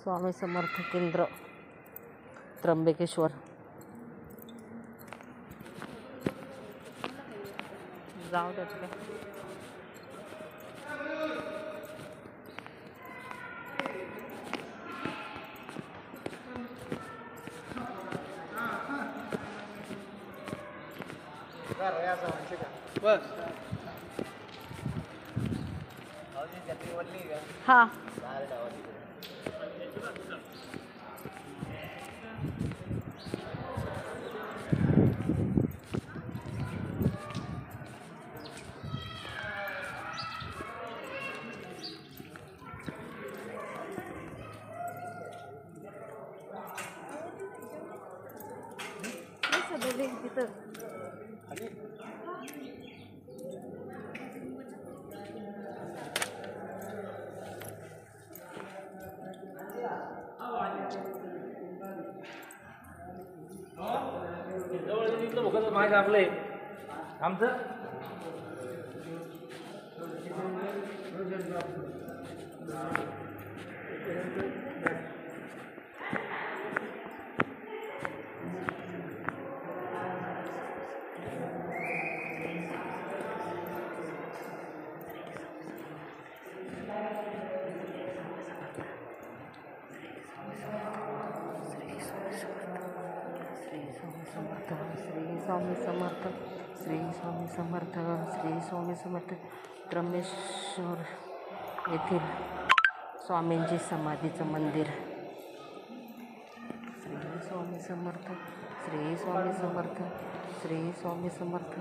स्वामी समर्थ केंद्र त्र्यंबकेश्वर। जाऊ दे बस हाँ भोकत माहीत आपले आमचं स्वामी समर्थ, श्री स्वामी समर्थ, श्री स्वामी समर्थ। त्र्यंबकेश्वर येथील स्वामींची समाधीचं मंदिर। श्री स्वामी समर्थ, श्री स्वामी समर्थ, श्री स्वामी समर्थ,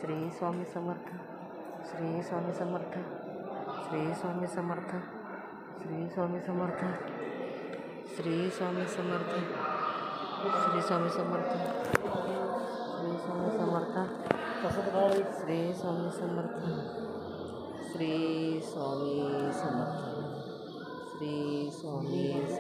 श्री स्वामी समर्थ, श्री स्वामी समर्थ, श्री स्वामी समर्थ, श्री स्वामी समर्थ, श्री स्वामी समर्थ, श्री स्वामी समर्थ, श्री स्वामी समर्थ, श्री स्वामी समर्थ,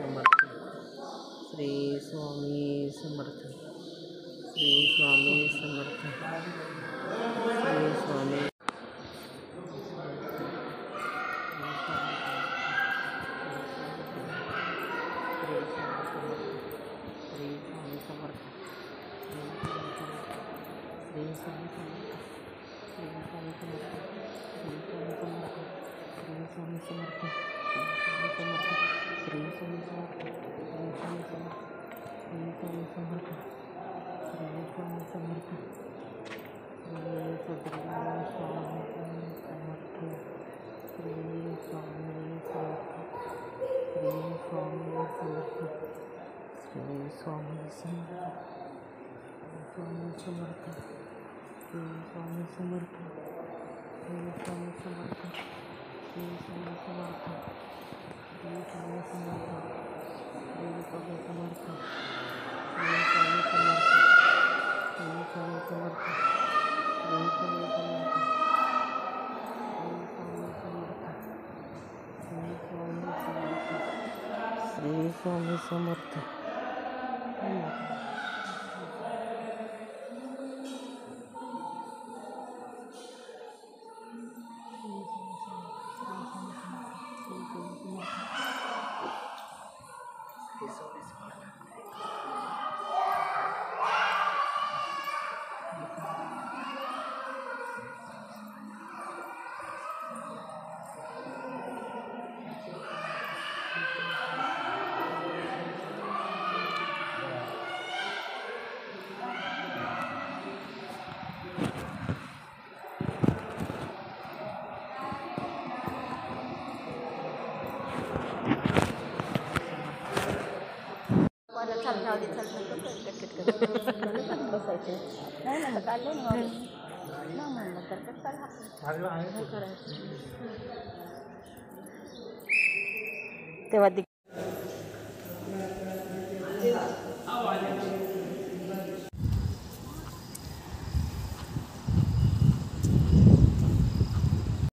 श्री स्वामी समर्थ, श्री स्वामी समर्थ, श्री स्वामी समर्थ, श्री स्वामी समर्थ, श्री स्वामी समर्थ। तेव्हा